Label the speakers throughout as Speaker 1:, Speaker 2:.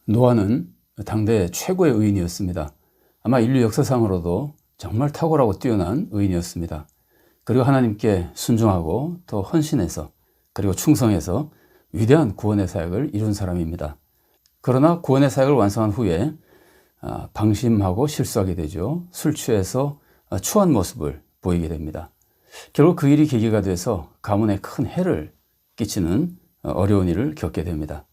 Speaker 1: 노아는 당대 최고의 의인이었습니다. 아마 인류 역사상으로도 정말 탁월하고 뛰어난 의인이었습니다. 그리고 하나님께 순종하고 또 헌신해서 그리고 충성해서 위대한 구원의 사역을 이룬 사람입니다. 그러나 구원의 사역을 완성한 후에 방심하고 실수하게 되죠. 술 취해서 추한 모습을 보이게 됩니다. 결국 그 일이 계기가 돼서 가문에 큰 해를 끼치는 어려운 일을 겪게 됩니다.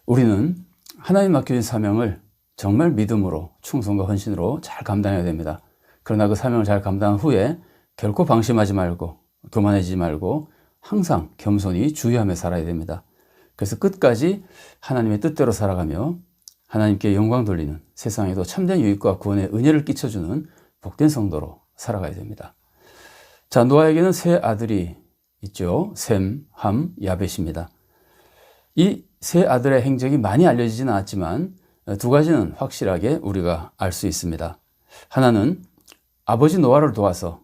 Speaker 1: 우리는 하나님 맡겨진 사명을 정말 믿음으로 충성과 헌신으로 잘 감당해야 됩니다. 그러나 그 사명을 잘 감당한 후에 결코 방심하지 말고 교만해지지 말고 항상 겸손히 주의하며 살아야 됩니다. 그래서 끝까지 하나님의 뜻대로 살아가며 하나님께 영광 돌리는 세상에도 참된 유익과 구원의 은혜를 끼쳐주는 복된 성도로 살아가야 됩니다. 자, 노아에게는 세 아들이 있죠. 셈, 함, 야벳입니다. 이 세 아들의 행적이 많이 알려지지는 않았지만 두 가지는 확실하게 우리가 알 수 있습니다. 하나는 아버지 노아를 도와서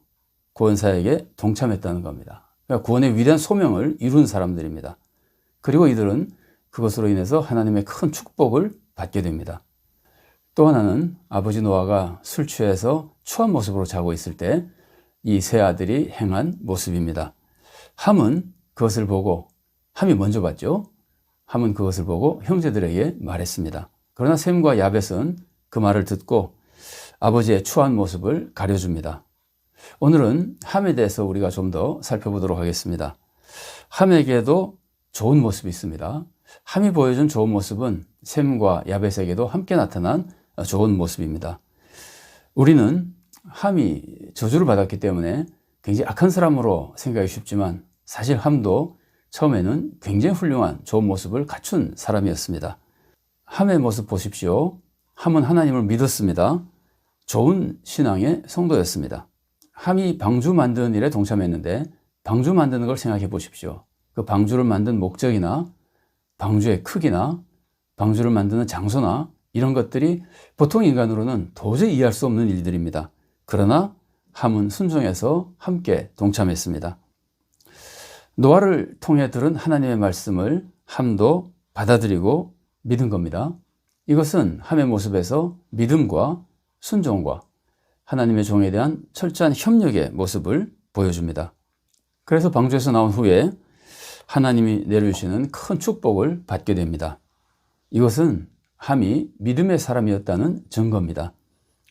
Speaker 1: 구원사역에 동참했다는 겁니다. 그러니까 구원의 위대한 소명을 이룬 사람들입니다. 그리고 이들은 그것으로 인해서 하나님의 큰 축복을 받게 됩니다. 또 하나는 아버지 노아가 술 취해서 추한 모습으로 자고 있을 때 이 세 아들이 행한 모습입니다. 함은 그것을 보고, 함이 먼저 봤죠. 함은 그것을 보고 형제들에게 말했습니다. 그러나 셈과 야벳은 그 말을 듣고 아버지의 추한 모습을 가려줍니다. 오늘은 함에 대해서 우리가 좀 더 살펴보도록 하겠습니다. 함에게도 좋은 모습이 있습니다. 함이 보여준 좋은 모습은 셈과 야벳에게도 함께 나타난 좋은 모습입니다. 우리는 함이 저주를 받았기 때문에 굉장히 악한 사람으로 생각하기 쉽지만 사실 함도 처음에는 굉장히 훌륭한 좋은 모습을 갖춘 사람이었습니다. 함의 모습 보십시오. 함은 하나님을 믿었습니다. 좋은 신앙의 성도였습니다. 함이 방주 만드는 일에 동참했는데 방주 만드는 걸 생각해 보십시오. 그 방주를 만든 목적이나 방주의 크기나 방주를 만드는 장소나 이런 것들이 보통 인간으로는 도저히 이해할 수 없는 일들입니다. 그러나 함은 순종해서 함께 동참했습니다. 노아를 통해 들은 하나님의 말씀을 함도 받아들이고 믿은 겁니다. 이것은 함의 모습에서 믿음과 순종과 하나님의 종에 대한 철저한 협력의 모습을 보여줍니다. 그래서 방주에서 나온 후에 하나님이 내려주시는 큰 축복을 받게 됩니다. 이것은 함이 믿음의 사람이었다는 증거입니다.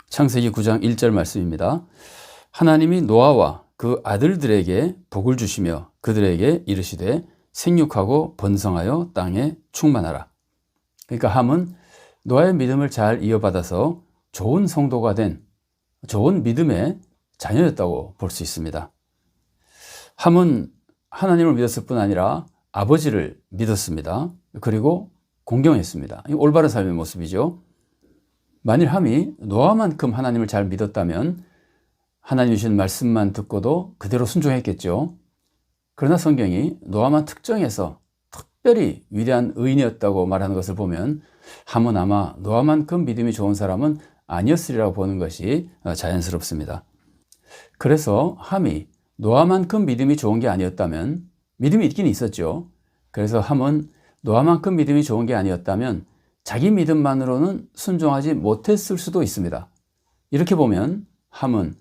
Speaker 1: 창세기 9장 1절 말씀입니다. 하나님이 노아와 그 아들들에게 복을 주시며 그들에게 이르시되 생육하고 번성하여 땅에 충만하라. 그러니까 함은 노아의 믿음을 잘 이어받아서 좋은 성도가 된 좋은 믿음의 자녀였다고 볼 수 있습니다. 함은 하나님을 믿었을 뿐 아니라 아버지를 믿었습니다. 그리고 공경했습니다. 이 올바른 삶의 모습이죠. 만일 함이 노아만큼 하나님을 잘 믿었다면 하나님 주신 말씀만 듣고도 그대로 순종했겠죠. 그러나 성경이 노아만 특정해서 특별히 위대한 의인이었다고 말하는 것을 보면 함은 아마 노아만큼 믿음이 좋은 사람은 아니었으리라고 보는 것이 자연스럽습니다. 그래서 함이 노아만큼 믿음이 좋은 게 아니었다면 믿음이 있긴 있었죠. 그래서 함은 노아만큼 믿음이 좋은 게 아니었다면 자기 믿음만으로는 순종하지 못했을 수도 있습니다. 이렇게 보면 함은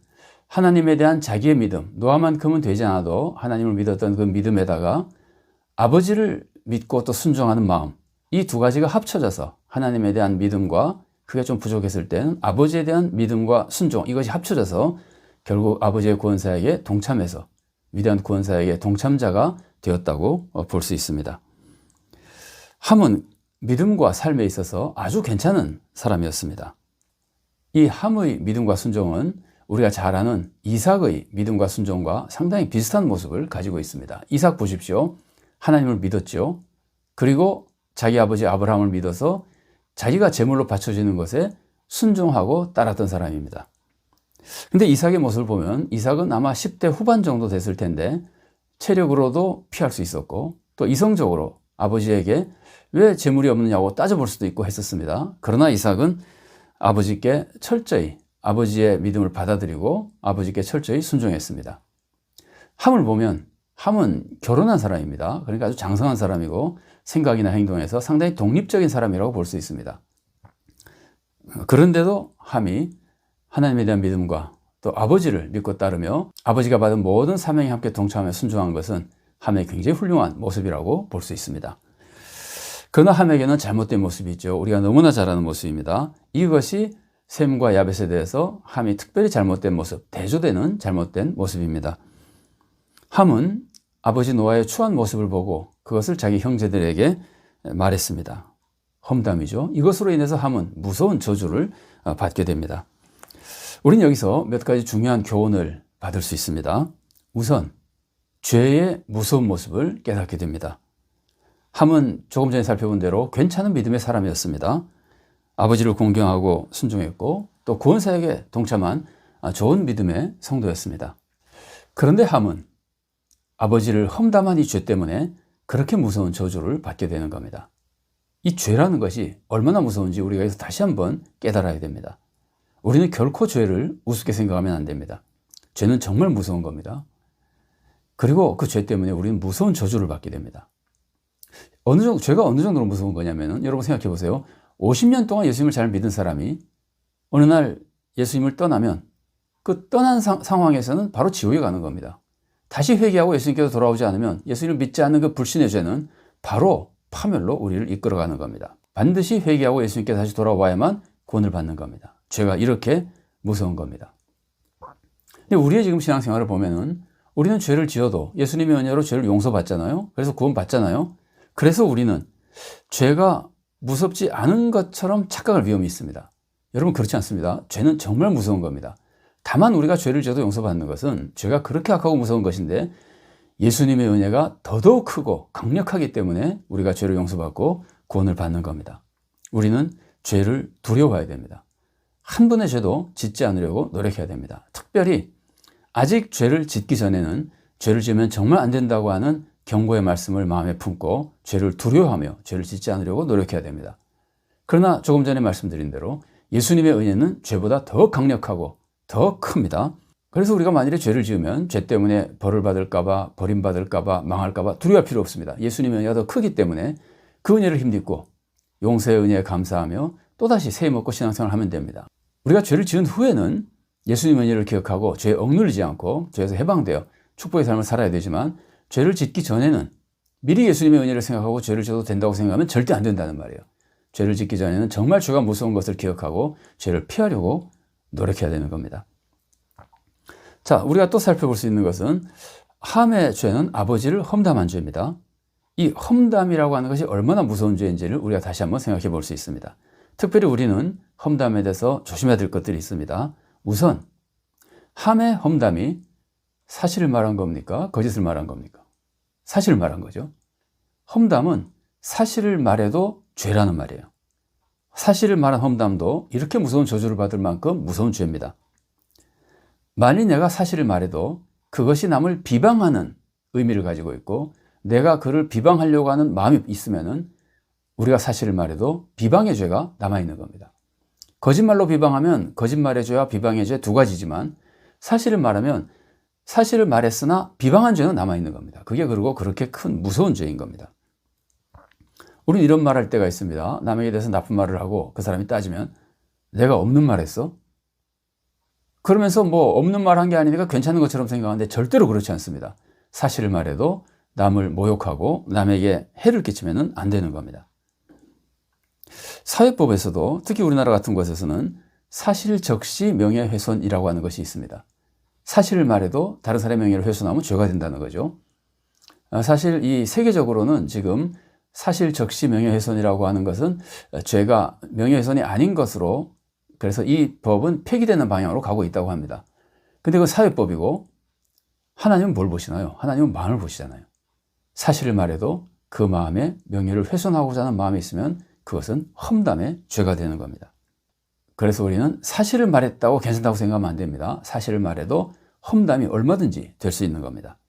Speaker 1: 하나님에 대한 자기의 믿음, 노아만큼은 되지 않아도 하나님을 믿었던 그 믿음에다가 아버지를 믿고 또 순종하는 마음, 이 두 가지가 합쳐져서 하나님에 대한 믿음과 그게 좀 부족했을 때는 아버지에 대한 믿음과 순종, 이것이 합쳐져서 결국 아버지의 구원사역에 동참해서 위대한 구원사역의 동참자가 되었다고 볼 수 있습니다. 함은 믿음과 삶에 있어서 아주 괜찮은 사람이었습니다. 이 함의 믿음과 순종은 우리가 잘 아는 이삭의 믿음과 순종과 상당히 비슷한 모습을 가지고 있습니다. 이삭 보십시오. 하나님을 믿었죠. 그리고 자기 아버지 아브라함을 믿어서 자기가 제물로 바쳐지는 것에 순종하고 따랐던 사람입니다. 근데 이삭의 모습을 보면 이삭은 아마 10대 후반 정도 됐을 텐데 체력으로도 피할 수 있었고 또 이성적으로 아버지에게 왜 제물이 없느냐고 따져볼 수도 있고 했었습니다. 그러나 이삭은 아버지께 철저히 아버지의 믿음을 받아들이고 아버지께 철저히 순종했습니다. 함을 보면 함은 결혼한 사람입니다. 그러니까 아주 장성한 사람이고 생각이나 행동에서 상당히 독립적인 사람이라고 볼 수 있습니다. 그런데도 함이 하나님에 대한 믿음과 또 아버지를 믿고 따르며 아버지가 받은 모든 사명에 함께 동참하며 순종한 것은 함의 굉장히 훌륭한 모습이라고 볼 수 있습니다. 그러나 함에게는 잘못된 모습이 있죠. 우리가 너무나 잘 아는 모습입니다. 이것이 셈과 야벳에 대해서 함이 특별히 잘못된 모습, 대조되는 잘못된 모습입니다. 함은 아버지 노아의 추한 모습을 보고 그것을 자기 형제들에게 말했습니다. 험담이죠. 이것으로 인해서 함은 무서운 저주를 받게 됩니다. 우리는 여기서 몇 가지 중요한 교훈을 받을 수 있습니다. 우선 죄의 무서운 모습을 깨닫게 됩니다. 함은 조금 전에 살펴본 대로 괜찮은 믿음의 사람이었습니다. 아버지를 공경하고 순종했고 또 구원사역에 동참한 좋은 믿음의 성도였습니다. 그런데 함은 아버지를 험담한 이 죄 때문에 그렇게 무서운 저주를 받게 되는 겁니다. 이 죄라는 것이 얼마나 무서운지 우리가 여기서 다시 한번 깨달아야 됩니다. 우리는 결코 죄를 우습게 생각하면 안 됩니다. 죄는 정말 무서운 겁니다. 그리고 그 죄 때문에 우리는 무서운 저주를 받게 됩니다. 죄가 어느 정도로 무서운 거냐면은 여러분 생각해 보세요. 50년 동안 예수님을 잘 믿은 사람이 어느 날 예수님을 떠나면 그 떠난 상황에서는 바로 지옥에 가는 겁니다. 다시 회개하고 예수님께서 돌아오지 않으면 예수님을 믿지 않는 그 불신의 죄는 바로 파멸로 우리를 이끌어가는 겁니다. 반드시 회개하고 예수님께 다시 돌아와야만 구원을 받는 겁니다. 죄가 이렇게 무서운 겁니다. 근데 우리의 지금 신앙생활을 보면은 우리는 죄를 지어도 예수님의 은혜로 죄를 용서받잖아요. 그래서 구원받잖아요. 그래서 우리는 죄가 무섭지 않은 것처럼 착각할 위험이 있습니다. 여러분 그렇지 않습니다. 죄는 정말 무서운 겁니다. 다만 우리가 죄를 지어도 용서받는 것은 죄가 그렇게 악하고 무서운 것인데 예수님의 은혜가 더더욱 크고 강력하기 때문에 우리가 죄를 용서받고 구원을 받는 겁니다. 우리는 죄를 두려워해야 됩니다. 한 번의 죄도 짓지 않으려고 노력해야 됩니다. 특별히 아직 죄를 짓기 전에는 죄를 지으면 정말 안 된다고 하는 경고의 말씀을 마음에 품고 죄를 두려워하며 죄를 짓지 않으려고 노력해야 됩니다. 그러나 조금 전에 말씀드린 대로 예수님의 은혜는 죄보다 더 강력하고 더 큽니다. 그래서 우리가 만일에 죄를 지으면 죄 때문에 벌을 받을까봐, 버림받을까봐, 망할까봐 두려워할 필요 없습니다. 예수님의 은혜가 더 크기 때문에 그 은혜를 힘입고 용서의 은혜에 감사하며 또다시 새 먹고 신앙생활을 하면 됩니다. 우리가 죄를 지은 후에는 예수님의 은혜를 기억하고 죄에 억누르지 않고 죄에서 해방되어 축복의 삶을 살아야 되지만 죄를 짓기 전에는 미리 예수님의 은혜를 생각하고 죄를 지어도 된다고 생각하면 절대 안 된다는 말이에요. 죄를 짓기 전에는 정말 죄가 무서운 것을 기억하고 죄를 피하려고 노력해야 되는 겁니다. 자, 우리가 또 살펴볼 수 있는 것은 함의 죄는 아버지를 험담한 죄입니다. 이 험담이라고 하는 것이 얼마나 무서운 죄인지를 우리가 다시 한번 생각해 볼 수 있습니다. 특별히 우리는 험담에 대해서 조심해야 될 것들이 있습니다. 우선 함의 험담이 사실을 말한 겁니까? 거짓을 말한 겁니까? 사실을 말한 거죠. 험담은 사실을 말해도 죄라는 말이에요. 사실을 말한 험담도 이렇게 무서운 저주를 받을 만큼 무서운 죄입니다. 만일 내가 사실을 말해도 그것이 남을 비방하는 의미를 가지고 있고 내가 그를 비방하려고 하는 마음이 있으면은 우리가 사실을 말해도 비방의 죄가 남아있는 겁니다. 거짓말로 비방하면 거짓말의 죄와 비방의 죄 두 가지지만 사실을 말하면 사실을 말했으나 비방한 죄는 남아있는 겁니다. 그게 그리고 그렇게 큰 무서운 죄인 겁니다. 우리는 이런 말 할 때가 있습니다. 남에게 대해서 나쁜 말을 하고 그 사람이 따지면 내가 없는 말 했어? 그러면서 뭐 없는 말 한 게 아니니까 괜찮은 것처럼 생각하는데 절대로 그렇지 않습니다. 사실을 말해도 남을 모욕하고 남에게 해를 끼치면 안 되는 겁니다. 사회법에서도 특히 우리나라 같은 곳에서는 사실적시 명예훼손이라고 하는 것이 있습니다. 사실을 말해도 다른 사람의 명예를 훼손하면 죄가 된다는 거죠. 사실 이 세계적으로는 지금 사실적시 명예훼손이라고 하는 것은 죄가 명예훼손이 아닌 것으로 그래서 이 법은 폐기되는 방향으로 가고 있다고 합니다. 근데 그 사회법이고 하나님은 뭘 보시나요? 하나님은 마음을 보시잖아요. 사실을 말해도 그 마음에 명예를 훼손하고자 하는 마음이 있으면 그것은 험담의 죄가 되는 겁니다. 그래서 우리는 사실을 말했다고 괜찮다고 생각하면 안 됩니다. 사실을 말해도 험담이 얼마든지 될 수 있는 겁니다.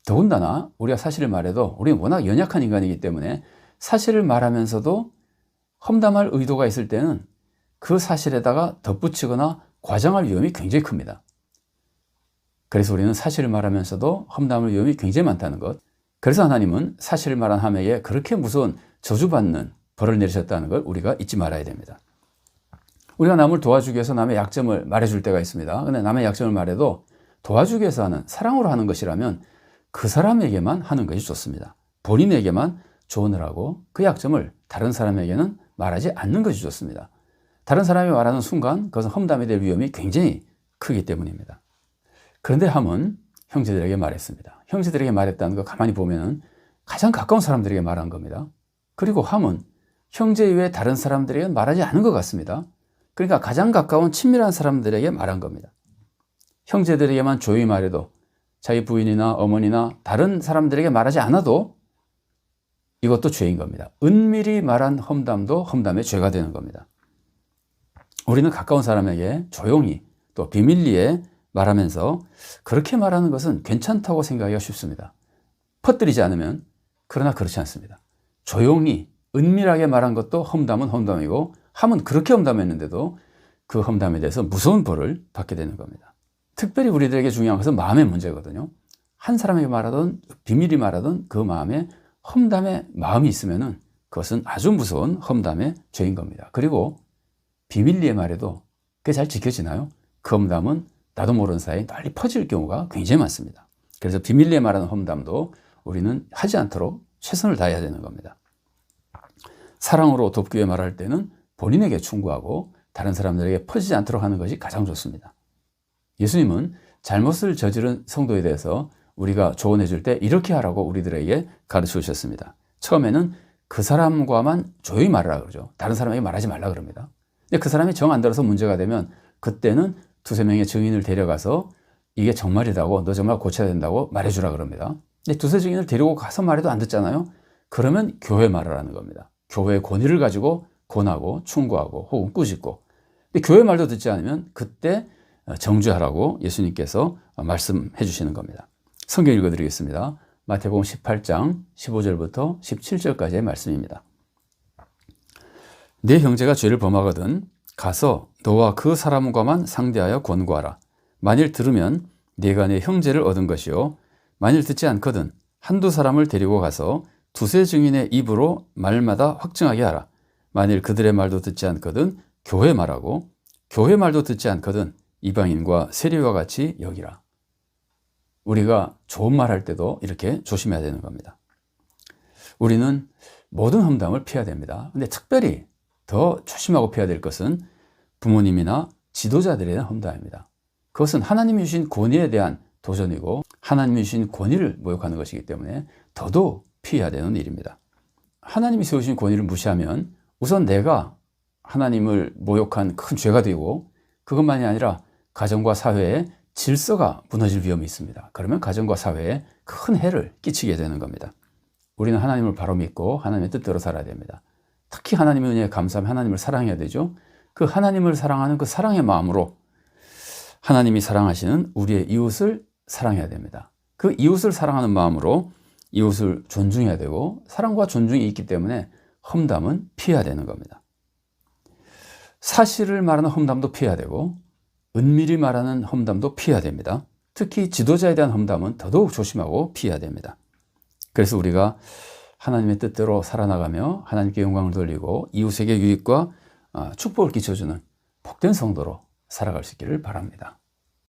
Speaker 1: 더군다나 우리가 사실을 말해도 우리는 워낙 연약한 인간이기 때문에 사실을 말하면서도 험담할 의도가 있을 때는 그 사실에다가 덧붙이거나 과장할 위험이 굉장히 큽니다. 그래서 우리는 사실을 말하면서도 험담을 위험이 굉장히 많다는 것. 그래서 하나님은 사실을 말한 함에게 그렇게 무서운 저주받는 벌을 내리셨다는 걸 우리가 잊지 말아야 됩니다. 우리가 남을 도와주기 위해서 남의 약점을 말해줄 때가 있습니다. 근데 남의 약점을 말해도 도와주기 위해서 하는, 사랑으로 하는 것이라면 그 사람에게만 하는 것이 좋습니다. 본인에게만 조언을 하고 그 약점을 다른 사람에게는 말하지 않는 것이 좋습니다. 다른 사람이 말하는 순간 그것은 험담이 될 위험이 굉장히 크기 때문입니다. 그런데 함은 형제들에게 말했습니다. 형제들에게 말했다는 거 가만히 보면은 가장 가까운 사람들에게 말한 겁니다. 그리고 함은 형제 이외에 다른 사람들에게 말하지 않은 것 같습니다. 그러니까 가장 가까운 친밀한 사람들에게 말한 겁니다. 형제들에게만 조용히 말해도 자기 부인이나 어머니나 다른 사람들에게 말하지 않아도 이것도 죄인 겁니다. 은밀히 말한 험담도 험담의 죄가 되는 겁니다. 우리는 가까운 사람에게 조용히 또 비밀리에 말하면서 그렇게 말하는 것은 괜찮다고 생각하기가 쉽습니다. 퍼뜨리지 않으면. 그러나 그렇지 않습니다. 조용히 은밀하게 말한 것도 험담은 험담이고 함은 그렇게 험담했는데도 그 험담에 대해서 무서운 벌을 받게 되는 겁니다. 특별히 우리들에게 중요한 것은 마음의 문제거든요. 한 사람에게 말하든 비밀히 말하든 그 마음에 험담의 마음이 있으면은 그것은 아주 무서운 험담의 죄인 겁니다. 그리고 비밀리에 말해도 그게 잘 지켜지나요? 그 험담은 나도 모르는 사이에 널리 퍼질 경우가 굉장히 많습니다. 그래서 비밀리에 말하는 험담도 우리는 하지 않도록 최선을 다해야 되는 겁니다. 사랑으로 돕기 위해 말할 때는 본인에게 충고하고 다른 사람들에게 퍼지지 않도록 하는 것이 가장 좋습니다. 예수님은 잘못을 저지른 성도에 대해서 우리가 조언해 줄 때 이렇게 하라고 우리들에게 가르쳐 주셨습니다. 처음에는 그 사람과만 조용히 말하라 그러죠. 다른 사람에게 말하지 말라 그럽니다. 근데 그 사람이 정 안 들어서 문제가 되면 그때는 두세 명의 증인을 데려가서 이게 정말이라고 너 정말 고쳐야 된다고 말해주라 그럽니다. 근데 두세 증인을 데리고 가서 말해도 안 듣잖아요. 그러면 교회 말하라는 겁니다. 교회의 권위를 가지고 권하고 충고하고 혹은 꾸짖고. 근데 교회 말도 듣지 않으면 그때 정죄하라고 예수님께서 말씀해 주시는 겁니다. 성경 읽어드리겠습니다. 마태복음 18장 15절부터 17절까지의 말씀입니다. 네 형제가 죄를 범하거든 가서 너와 그 사람과만 상대하여 권고하라. 만일 들으면 네가 네 형제를 얻은 것이요 만일 듣지 않거든 한두 사람을 데리고 가서 두세 증인의 입으로 말마다 확증하게 하라. 만일 그들의 말도 듣지 않거든 교회 말하고 교회 말도 듣지 않거든 이방인과 세리와 같이 여기라. 우리가 좋은 말 할 때도 이렇게 조심해야 되는 겁니다. 우리는 모든 험담을 피해야 됩니다. 근데 특별히 더 조심하고 피해야 될 것은 부모님이나 지도자들에 대한 험담입니다. 그것은 하나님이 주신 권위에 대한 도전이고 하나님이 주신 권위를 모욕하는 것이기 때문에 더더욱 피해야 되는 일입니다. 하나님이 세우신 권위를 무시하면 우선 내가 하나님을 모욕한 큰 죄가 되고 그것만이 아니라 가정과 사회에 질서가 무너질 위험이 있습니다. 그러면 가정과 사회에 큰 해를 끼치게 되는 겁니다. 우리는 하나님을 바로 믿고 하나님의 뜻대로 살아야 됩니다. 특히 하나님의 은혜에 감사하며 하나님을 사랑해야 되죠. 그 하나님을 사랑하는 그 사랑의 마음으로 하나님이 사랑하시는 우리의 이웃을 사랑해야 됩니다. 그 이웃을 사랑하는 마음으로 이웃을 존중해야 되고 사랑과 존중이 있기 때문에 험담은 피해야 되는 겁니다. 사실을 말하는 험담도 피해야 되고 은밀히 말하는 험담도 피해야 됩니다. 특히 지도자에 대한 험담은 더더욱 조심하고 피해야 됩니다. 그래서 우리가 하나님의 뜻대로 살아나가며 하나님께 영광을 돌리고 이웃에게 유익과 축복을 끼쳐주는 복된 성도로 살아갈 수 있기를 바랍니다.